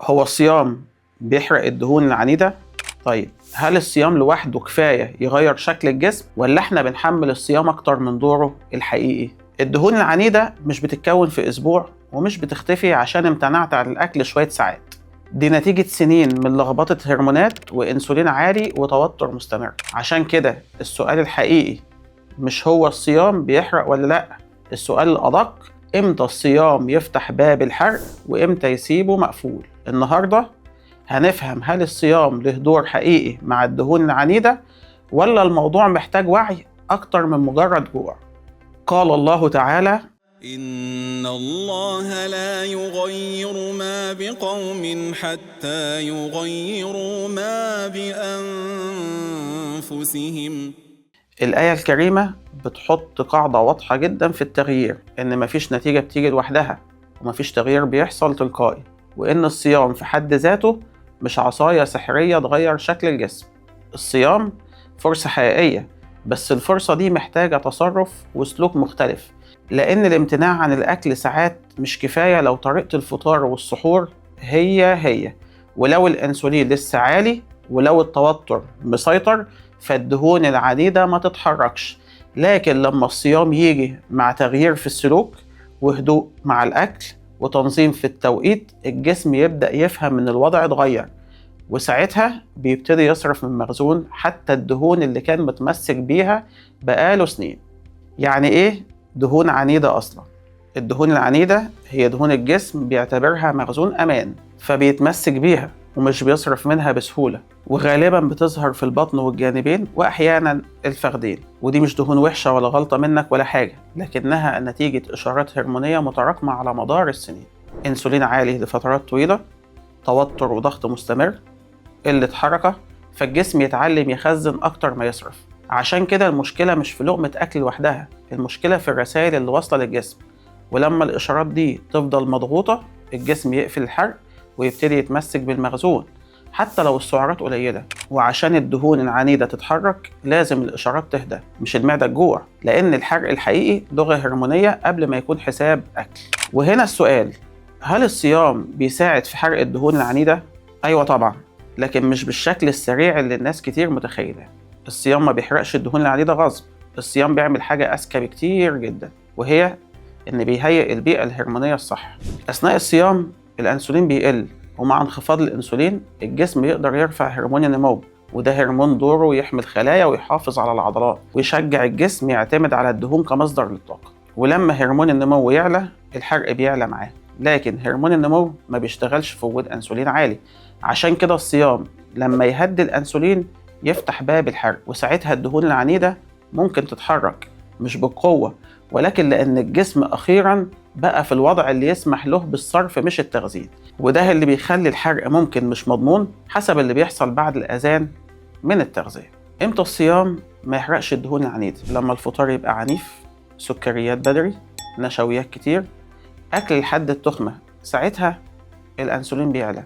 هو الصيام بيحرق الدهون العنيدة؟ طيب هل الصيام لوحده كفاية يغير شكل الجسم ولا احنا بنحمل الصيام أكتر من دوره الحقيقي؟ الدهون العنيدة مش بتتكون في أسبوع ومش بتختفي عشان امتنعت عن الأكل شوية ساعات. دي نتيجة سنين من لخبطة هرمونات وإنسولين عالي وتوتر مستمر. عشان كده السؤال الحقيقي مش هو الصيام بيحرق ولا لأ، السؤال الأدق إمتى الصيام يفتح باب الحرق وإمتى يسيبه مقفول. النهاردة هنفهم هل الصيام له دور حقيقي مع الدهون العنيدة ولا الموضوع محتاج وعي أكتر من مجرد جوع. قال الله تعالى: إن الله لا يغير ما بقوم حتى يغيروا ما بأنفسهم. الآية الكريمة بتحط قاعدة واضحة جدا في التغيير، إن مفيش نتيجة بتيجي لوحدها ومفيش تغيير بيحصل تلقائي، وإن الصيام في حد ذاته مش عصاية سحرية تغير شكل الجسم. الصيام فرصة حقيقية، بس الفرصة دي محتاجة تصرف وسلوك مختلف، لأن الامتناع عن الأكل ساعات مش كفاية لو طريقة الفطار والسحور هي ولو الأنسولين لسه عالي ولو التوتر مسيطر فالدهون العنيدة ما تتحركش. لكن لما الصيام يجي مع تغيير في السلوك وهدوء مع الأكل وتنظيم في التوقيت، الجسم يبدأ يفهم إن الوضع اتغير، وساعتها بيبتدي يصرف من مخزون حتى الدهون اللي كان متمسك بيها بقاله سنين. يعني إيه دهون عنيدة أصلا؟ الدهون العنيدة هي دهون الجسم بيعتبرها مخزون أمان فبيتمسك بيها ومش بيصرف منها بسهولة، وغالبا بتظهر في البطن والجانبين وأحيانا الفخذين. ودي مش دهون وحشة ولا غلطة منك ولا حاجة، لكنها نتيجة إشارات هرمونية متراكمة على مدار السنين. أنسولين عالي لفترات طويلة، توتر وضغط مستمر، قلة حركة، فالجسم يتعلم يخزن أكتر ما يصرف. عشان كده المشكلة مش في لقمة أكل لوحدها، المشكلة في الرسائل اللي واصلة للجسم، ولما الإشارات دي تفضل مضغوطة الجسم يقفل الحرق ويبتدي يتمسك بالمخزون حتى لو السعرات قليلة. وعشان الدهون العنيدة تتحرك لازم الإشارات تهدى، مش المعدة تجوع، لأن الحرق الحقيقي لغة هرمونية قبل ما يكون حساب أكل. وهنا السؤال، هل الصيام بيساعد في حرق الدهون العنيدة؟ أيوة طبعا، لكن مش بالشكل السريع اللي الناس كتير متخيلة. الصيام ما بيحرقش الدهون العنيدة غصب، الصيام بيعمل حاجة أذكى بكتير جدا، وهي إن بيهيئ البيئة الهرمونية الصح. أثناء الصيام الأنسولين بيقل، ومع انخفاض الأنسولين الجسم يقدر يرفع هرمون النمو، وده هرمون دوره يحمي الخلايا ويحافظ على العضلات ويشجع الجسم يعتمد على الدهون كمصدر للطاقة. ولما هرمون النمو يعلى الحرق بيعلى معاه، لكن هرمون النمو ما بيشتغلش في وجود أنسولين عالي. عشان كده الصيام لما يهدي الأنسولين يفتح باب الحرق، وساعتها الدهون العنيدة ممكن تتحرك مش بالقوة، ولكن لأن الجسم أخيراً بقى في الوضع اللي يسمح له بالصرف مش التخزين. وده اللي بيخلي الحرق ممكن مش مضمون حسب اللي بيحصل بعد الأذان من التغذية. إمتى الصيام ما يحرقش الدهون العنيدة؟ لما الفطار يبقى عنيف، سكريات بدري، نشويات كتير، أكل لحد التخمة، ساعتها الأنسولين بيعلى،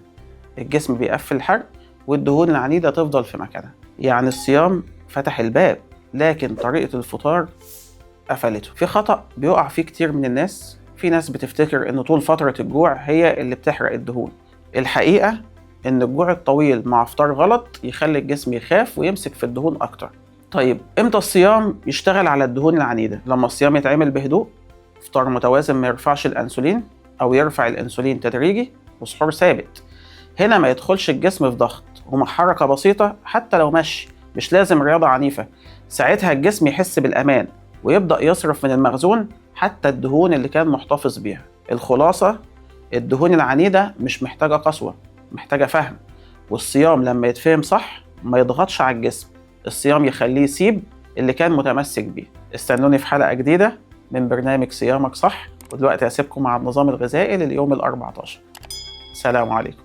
الجسم بيقفل الحرق والدهون العنيدة تفضل في مكانها. يعني الصيام فتح الباب لكن طريقة الفطار قفلته. في خطأ بيقع فيه كتير من الناس، في ناس بتفتكر إن طول فترة الجوع هي اللي بتحرق الدهون. الحقيقة إن الجوع الطويل مع فطار غلط يخلي الجسم يخاف ويمسك في الدهون أكتر. طيب إمتى الصيام يشتغل على الدهون العنيدة؟ لما الصيام يتعمل بهدوء، فطار متوازن ما يرفعش الأنسولين أو يرفع الأنسولين تدريجي، وسحور ثابت. هنا ما يدخلش الجسم في ضغط، ومع حركة بسيطة حتى لو مشي، مش لازم رياضة عنيفة، ساعتها الجسم يحس بالأمان ويبدأ يصرف من المخزون حتى الدهون اللي كان محتفظ بيها. الخلاصة، الدهون العنيدة مش محتاجة قسوة، محتاجة فهم، والصيام لما يتفهم صح ما يضغطش على الجسم، الصيام يخليه يسيب اللي كان متمسك بيه. استنوني في حلقة جديدة من برنامج صيامك صح، ودلوقتي هسيبكم مع النظام الغذائي لليوم ال14. سلام عليكم.